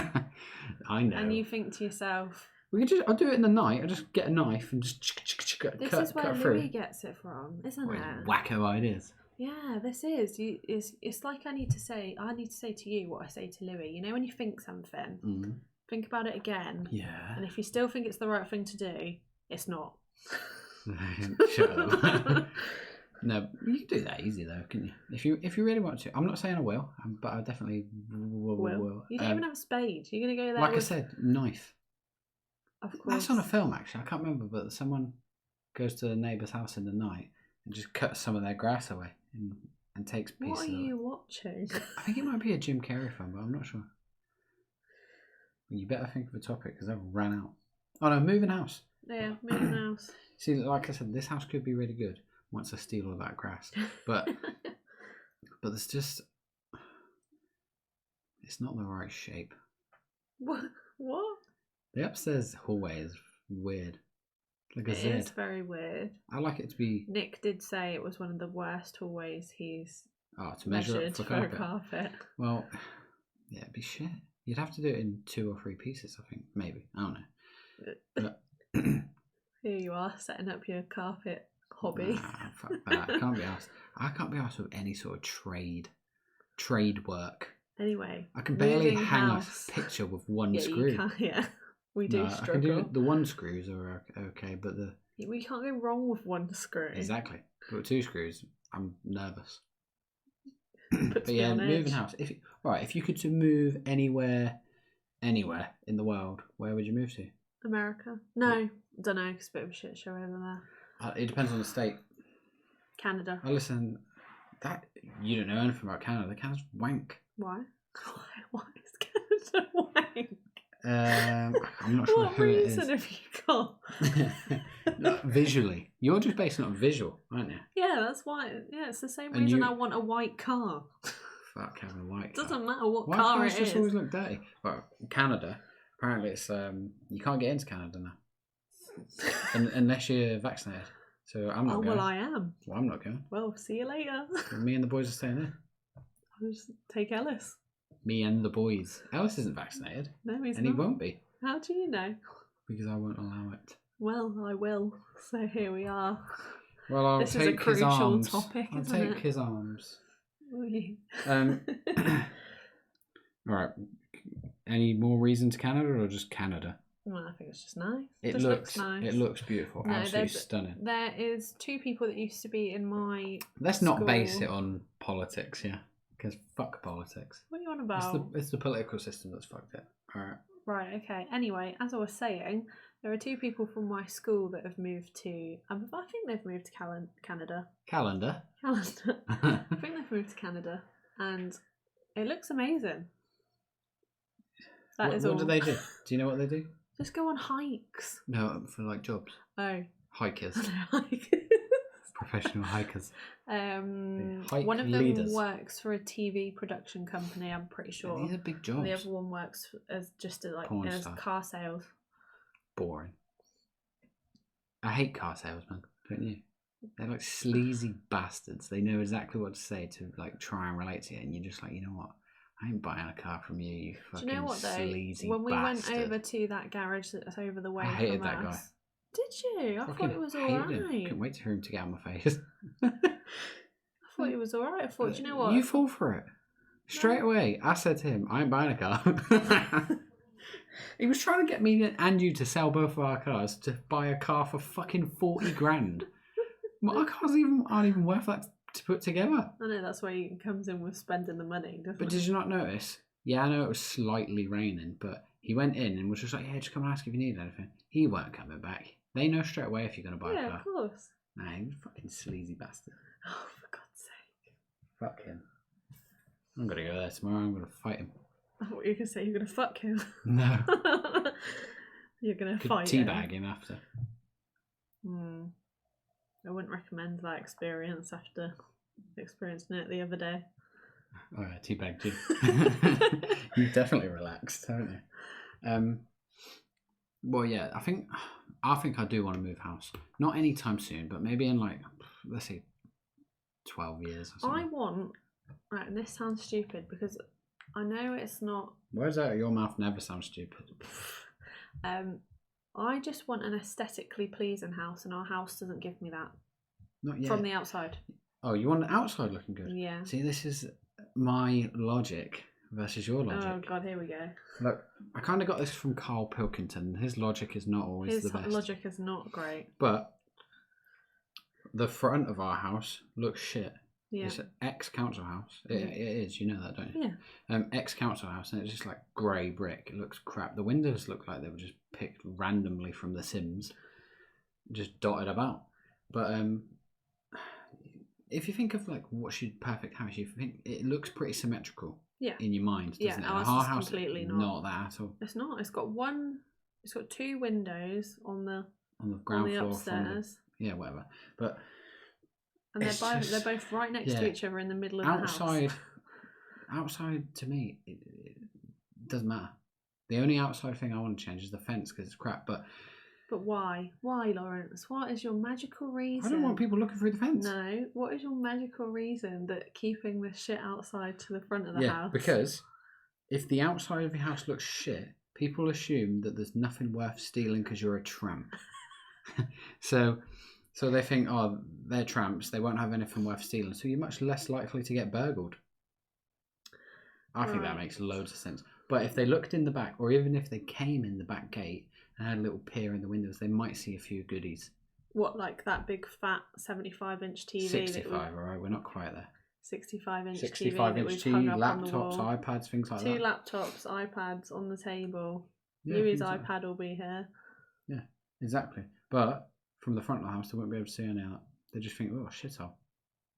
I know. and you think to yourself, I'll do it in the night. I'll just get a knife and just this cut is where through. Louis gets it from, isn't it? Wacko ideas. Yeah, this is. It's like I need to say to you what I say to Louis. You know, when you think something, think about it again. Yeah. And if you still think it's the right thing to do, it's not. Shut up. No, you can do that easy though, can you? If you really want to. I'm not saying I will, but I definitely will. You don't even have a spade. You're gonna go there. Like I said, knife. Of course. That's on a film actually. I can't remember, but someone goes to a neighbour's house in the night and just cuts some of their grass away and takes pieces. What are you watching? I think it might be a Jim Carrey film, but I'm not sure. You better think of a topic because I've ran out. Oh no, moving house. Yeah, moving house. See, like I said, this house could be really good once I steal all that grass. But it's just, it's not the right shape. What? The upstairs hallway is weird. Like a Z. It is very weird. I like it to be. Nick did say it was one of the worst hallways he's to measure up for a carpet. Well, yeah, it'd be shit. You'd have to do it in 2 or 3 pieces, I think. Maybe. I don't know. But here you are, setting up your carpet hobby. Fuck that. I can't be asked with any sort of trade work. Anyway, I can barely hang a picture with one screw. You can, yeah. We do struggle. I can do the 1 screws are okay, but we can't go wrong with 1 screw. Exactly. But with 2 screws, I'm nervous. But yeah, moving house. If you could move anywhere in the world, where would you move to? America? No, don't know. It's a bit of a shit show over there. It depends on the state. Canada. Oh, listen, that you don't know anything about Canada. Canada's wank. Why? Why is Canada wank? I'm not sure what who it is. reason have you got? No, visually, you're just basing it on visual, aren't you? Yeah, that's why. Yeah, it's the same reason I want a white car. Fuck having a white car. Doesn't matter what white car cars it just is. Always look dirty. Well, Canada, apparently it's you can't get into Canada now, unless you're vaccinated. So I'm not going. Well, I am. Well, I'm not going. Well, see you later. Me and the boys are staying there. I'll just take Ellis. Me and the boys. Ellis isn't vaccinated. No, he's not. And he won't be. How do you know? Because I won't allow it. Well, I will. So here we are. Well, I'll this take is a crucial his arms. topic, I'll isn't take it? his arms. All right. Any more reasons Canada or just Canada? Well, I think it's just nice. It looks nice. It looks beautiful. No, absolutely stunning. There is 2 people that used to be in my Let's school. not base it on politics, yeah. Because fuck politics. What are you on about? It's the political system that's fucked it. All right. Right, okay. Anyway, as I was saying, there are 2 people from my school that have moved to... I think they've moved to Canada. Calendar. I think they've moved to Canada. And it looks amazing. What do they do? Do you know what they do? Just go on hikes. No, for like jobs. Oh. Hikers. Professional hikers. One of them works for a TV production company, I'm pretty sure. These are big jobs. The other one works as car sales. Boring. I hate car salesmen, don't you? They're like sleazy bastards. They know exactly what to say to like try and relate to it, and you're just like, you know what? I ain't buying a car from you, you fucking sleazy bastard. Do you know what though? When we went over to that garage that's over the way from us. I hated that guy. Did you? I thought it was alright. Couldn't wait for him to get out of my face. I thought it was alright. I thought, do you know what? You fall for it. Straight away, I said to him, I ain't buying a car. He was trying to get me and you to sell both of our cars to buy a car for fucking 40 grand. Our cars aren't even worth that to put together. I know, that's why he comes in with spending the money, doesn't But did you not notice? Yeah, I know it was slightly raining, but he went in and was just like, yeah, just come and ask if you need anything. He weren't coming back. They know straight away if you're going to buy a car. Yeah, of course. Nah, he was a fucking sleazy bastard. Oh, for God's sake. Fuck him. I'm going to go there tomorrow. I'm going to fight him. I thought you were going to say you're going to fuck him. No. You're going to fight him. Teabag him after. I wouldn't recommend that experience after experiencing it the other day. Oh yeah, teabagged you. You've definitely relaxed, haven't you? Well, yeah, I think I do want to move house. Not anytime soon, but maybe in like, let's say, 12 years or something. I want, right, and this sounds stupid because I know it's not... Words out of your mouth never sound stupid. I just want an aesthetically pleasing house, and our house doesn't give me that. Not yet. From the outside. Oh, you want the outside looking good? Yeah. See, this is my logic versus your logic. Oh, God, here we go. Look, I kind of got this from Carl Pilkington. His logic is not always the best. His logic is not great. But the front of our house looks shit. Yeah. It's an ex-council house. It is, you know that, don't you? Yeah. Ex-council house, and it's just like grey brick. It looks crap. The windows look like they were just picked randomly from The Sims, just dotted about. But if you think of like what's your perfect house, you think it looks pretty symmetrical. Yeah. In your mind, doesn't it? Our house completely is not that at all. It's not. It's got 2 windows on the ground floor upstairs. Whatever. But and they're both right next to each other in the middle of the house. Outside to me, it doesn't matter. The only outside thing I want to change is the fence because it's crap. But why? Why, Laurence? What is your magical reason? I don't want people looking through the fence. No. What is your magical reason that keeping the shit outside to the front of the house? Because if the outside of your house looks shit, people assume that there's nothing worth stealing because you're a tramp. So they think, oh, they're tramps. They won't have anything worth stealing. So you're much less likely to get burgled. I think that makes loads of sense. But if they looked in the back, or even if they came in the back gate and had a little peer in the windows, they might see a few goodies. What, like that big fat 75-inch TV? 65, all right, we're not quite there. 65-inch 65-inch TV, laptops, iPads, things like that. 2 laptops, iPads on the table. Louis' iPad will be here. Yeah, exactly. But from the front of the house, they won't be able to see any of that. They just think, oh, shithole.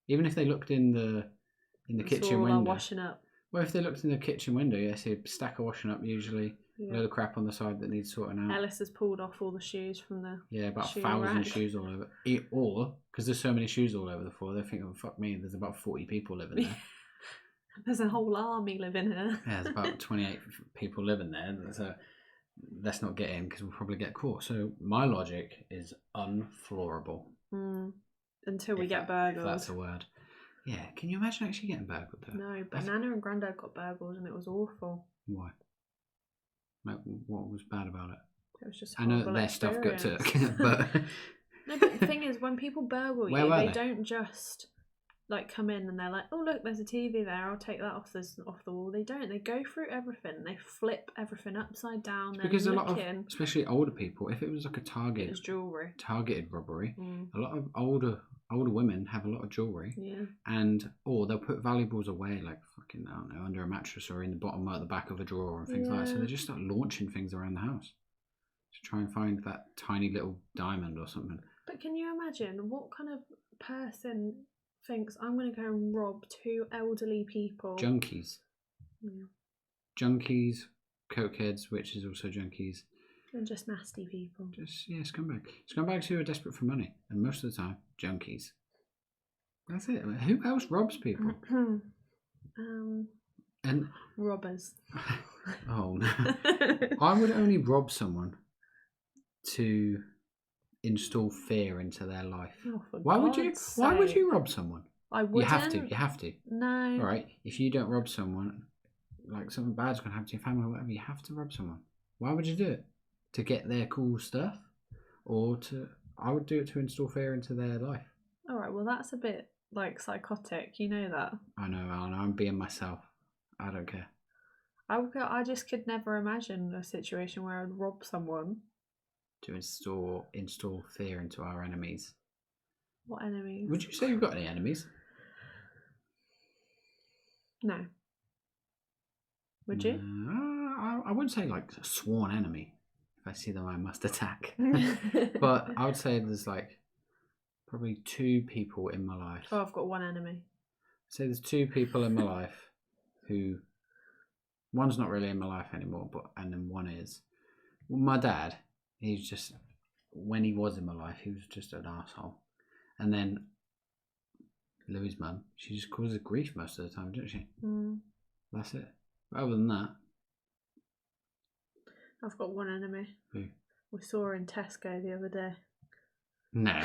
Even if they looked in the kitchen window. Washing up. Well, if they looked in the kitchen window, see a stack of washing up usually. A load of crap on the side that needs sorting out. Ellis has pulled off all the shoes from the about 1,000 shoes all over. Or, because there's so many shoes all over the floor, they think, oh, fuck me, there's about 40 people living there. There's a whole army living here. Yeah, there's about 28 people living there. So let's not get in because we'll probably get caught. So my logic is unfloorable. Until we get burgled. If that's a word. Yeah, can you imagine actually getting burgled though? No, but Nana and Grandad got burgled and it was awful. Why? Like, what was bad about it? It was just I know their stuff got took, but... No, but the thing is, when people burgle you, they don't just like come in and they're like, oh look, there's a TV there, I'll take that off the wall. They don't. They go through everything. They flip everything upside down. Because a lot of, especially older people, if it was like a targeted robbery, a lot of older women have a lot of jewellery, or they'll put valuables away, like fucking, I don't know, under a mattress or in the bottom at the back of a drawer and things like that. So they just start launching things around the house to try and find that tiny little diamond or something. But can you imagine what kind of person thinks I'm going to go and rob 2 elderly people? Junkies. Yeah. Junkies, cokeheads, witches, also junkies. And just nasty people. Just, yeah, scumbags. Scumbags who are desperate for money. And most of the time, junkies. That's it. I mean, who else robs people? And robbers. Oh, no. I would only rob someone to install fear into their life. Oh, Why would you rob someone? I wouldn't. You have to. No. All right. If you don't rob someone, like something bad's going to happen to your family or whatever, you have to rob someone. Why would you do it? To get their cool stuff? Or I would do it to install fear into their life. All right, well, that's a bit, like, psychotic. You know that. I know. I'm being myself. I don't care. I just could never imagine a situation where I'd rob someone. To install fear into our enemies. What enemies? Would you say you've got any enemies? No. Would you? I wouldn't say like a sworn enemy. If I see them, I must attack. But I would say there's like probably 2 people in my life. Oh, I've got 1 enemy. I'd say there's 2 people in my life who, one's not really in my life anymore, and then one is. Well, my dad, he's just, when he was in my life, he was just an arsehole. And then Louis' mum, she just causes grief most of the time, doesn't she? Mm. That's it. But other than that, I've got 1 enemy. Who? We saw her in Tesco the other day. No.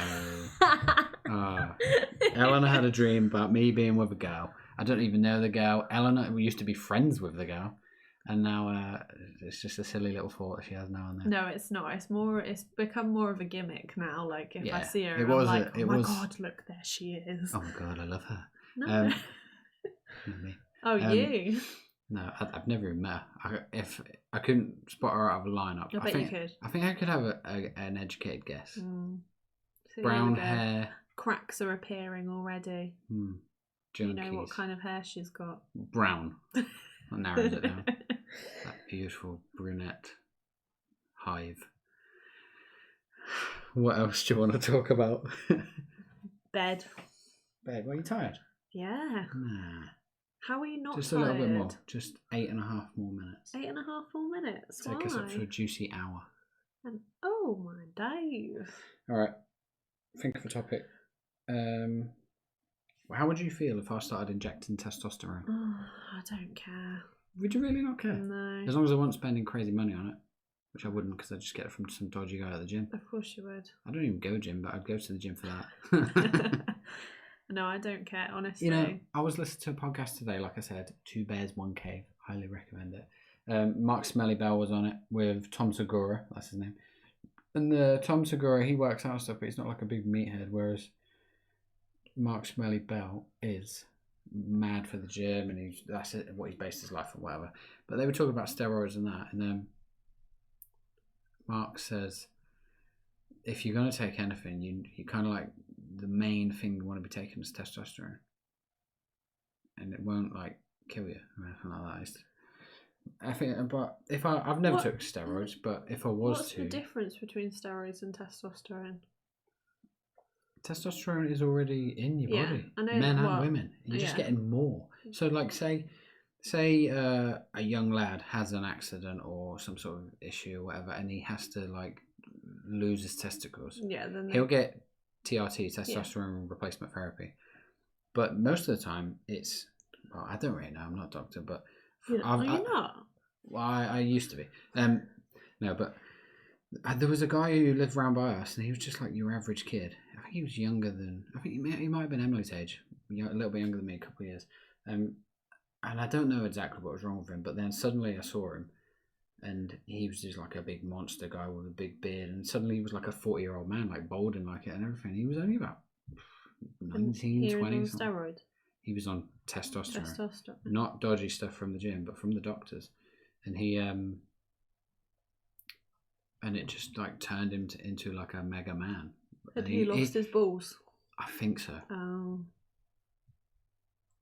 Eleanor had a dream about me being with a girl. I don't even know the girl. Eleanor, we used to be friends with the girl. And now it's just a silly little thought she has now and then. No, it's not. It's become more of a gimmick now. Like, if I see her, I'm like, oh my God, look, there she is. Oh my God, I love her. No. Me. Oh, you? No, I've never even met her. If I couldn't spot her out of a lineup, I bet you could. I think I could have an educated guess. So brown hair. Cracks are appearing already. You know what kind of hair she's got? Brown. That narrows it down. That beautiful brunette hive. What else do you want to talk about? Bed. Why are you tired? Yeah. Nah. How are you not just tired? Just a little bit more. Just 8.5 more minutes. 8.5 more minutes? Take us up to a juicy hour. And oh my days. Alright. Think of a topic. How would you feel if I started injecting testosterone? Oh, I don't care. Would you really not care? No. As long as I wasn't spending crazy money on it. Which I wouldn't, because I'd just get it from some dodgy guy at the gym. Of course you would. I don't even go gym, but I'd go to the gym for that. No, I don't care, honestly. You know, I was listening to a podcast today, like I said, 2 Bears, 1 Cave. Highly recommend it. Mark Smelly-Bell was on it with Tom Segura, that's his name. And Tom Segura, he works out and stuff, but he's not like a big meathead, whereas Mark Smelly-Bell is mad for the gym, and that's it, what he's based his life on, whatever. But they were talking about steroids and that, and Mark says, if you're going to take anything, you kind of like, the main thing you want to be taking is testosterone, and it won't like kill you or anything like that. I think, but if I've never took steroids, but if I was what's the difference between steroids and testosterone? Testosterone is already in your body, I know, men and women. You're just getting more. So, like, say a young lad has an accident or some sort of issue or whatever, and he has to like lose his testicles. Yeah, then he'll get TRT, testosterone replacement therapy. But most of the time, it's, well, I don't really know. I'm not a doctor, but are you not? Well, I used to be. No, but there was a guy who lived around by us, and he was just like your average kid. I think he was younger than, I think he might have been Emily's age, a little bit younger than me, a couple of years. And I don't know exactly what was wrong with him, but then suddenly I saw him, and he was just like a big monster guy with a big beard, and suddenly he was like a 40-year-old man, like bald and like it and everything. He was only about 19, 20. He was on steroids? He was on testosterone. Not dodgy stuff from the gym, but from the doctors. And he, and it just like turned him into like a mega man. Had he lost his balls? I think so. Oh.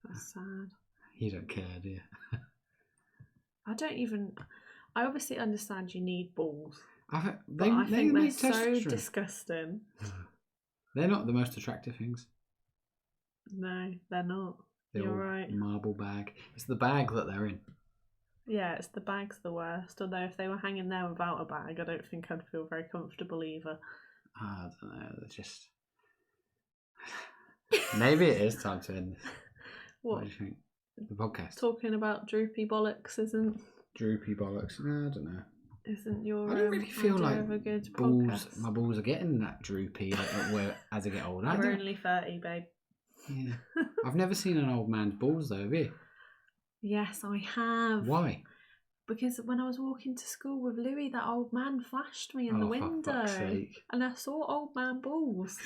That's sad. You don't care, do you? I obviously understand you need balls. I But think they're so testosterone. disgusting. They're not the most attractive things. No, they're not. They're You're all right. marble bag. It's the bag that they're in. Yeah, it's the bag's the worst. Although if they were hanging there without a bag, I don't think I'd feel very comfortable either. I don't know. It's just maybe it is time to end this. What do you think? The podcast. Talking about droopy bollocks isn't Droopy bollocks. No, I don't know. Isn't your I don't really feel like of a good balls. podcast? My balls are getting that droopy as I get older. You're only 30, babe. Yeah. I've never seen an old man's balls though, have you? Yes, I have. Why? Because when I was walking to school with Louis, that old man flashed me in the window, for fuck's sake. and I saw old man balls.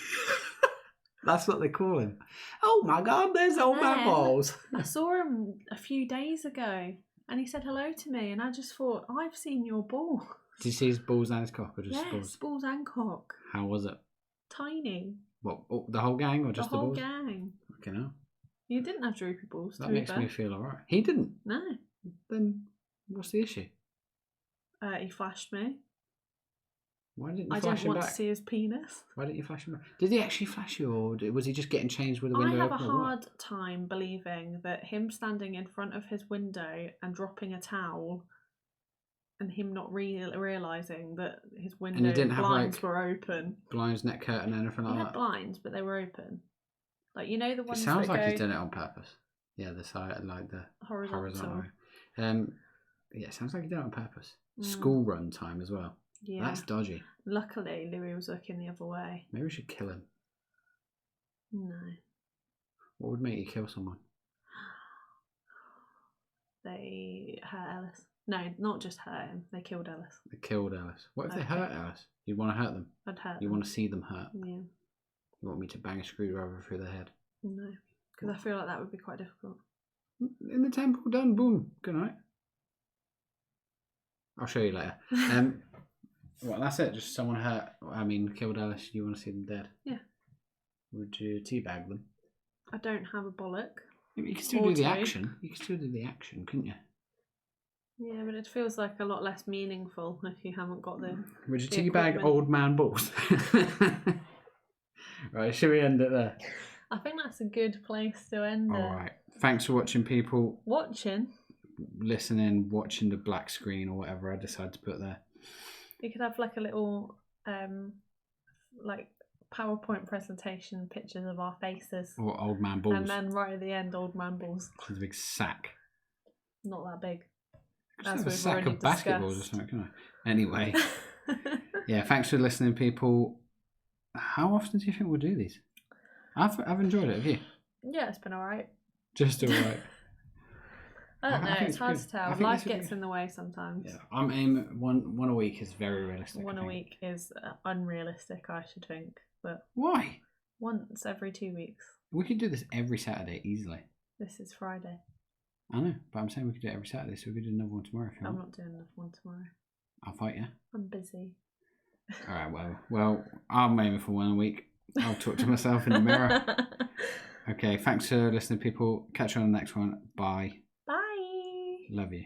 That's what they call him. Oh my God, there's old man balls. I saw him a few days ago, and he said hello to me, and I just thought, I've seen your ball. Did you see his balls and his cock, or just balls? Balls and cock. How was it? Tiny. What? The whole gang, or just the balls? The whole gang. Okay, no. You didn't have droopy balls. That makes me feel alright. He didn't. No. Then what's the issue? He flashed me. Why didn't you I flash didn't him want back? to see his penis. Why didn't you flash him back? Did he actually flash you, or was he just getting changed with the window I have a open, or what? hard time believing that him standing in front of his window and dropping a towel, and him not realising that his window blinds were open. Blinds, net curtain, anything like that? He had blinds, but they were open. Like, you know the ones that sounds like go he's done it on purpose. Yeah, the side, like the horizontal. Yeah, it sounds like he did it on purpose. School run time as well. Yeah. That's dodgy. Luckily, Louis was looking the other way. Maybe we should kill him. No. What would make you kill someone? They hurt Ellis. No, not just hurt him. They killed Ellis. They killed Ellis. What if they hurt Ellis? You want to hurt them? I'd hurt them. You want to see them hurt? Yeah. You want me to bang a screwdriver through their head? No, because I feel like that would be quite difficult. In the temple, done, boom. Good night. I'll show you later. Well, that's it. Just someone killed Ellis. You want to see them dead? Yeah. Would you teabag them? I don't have a bollock. You can still do the action. You can still do the action, couldn't you? Yeah, but it feels like a lot less meaningful if you haven't got the. Would you teabag old man balls? Right, should we end it there? I think that's a good place to end it. Alright. Thanks for watching, people. Listening, watching the black screen or whatever I decide to put there. You could have like a little like PowerPoint presentation, pictures of our faces. Or old man balls. And then right at the end, old man balls. With a big sack. Not that big. As we've a sack of basketballs or something, can I? Anyway. Yeah, thanks for listening, people. How often do you think we'll do these? I've enjoyed it, have you? Yeah, it's been alright. Just alright. I don't know, it's hard to tell. Life gets in the way sometimes. Yeah, I'm aiming one a week is very realistic. One a week is unrealistic, I should think. But why? Once every 2 weeks. We could do this every Saturday easily. This is Friday. I know, but I'm saying we could do it every Saturday, so we could do another one tomorrow if you want. I'm not doing another one tomorrow. I'll fight you. I'm busy. Alright, well, I'm aiming for one a week. I'll talk to myself in the mirror. Okay, thanks for listening, people. Catch you on the next one. Bye. Bye. Love you.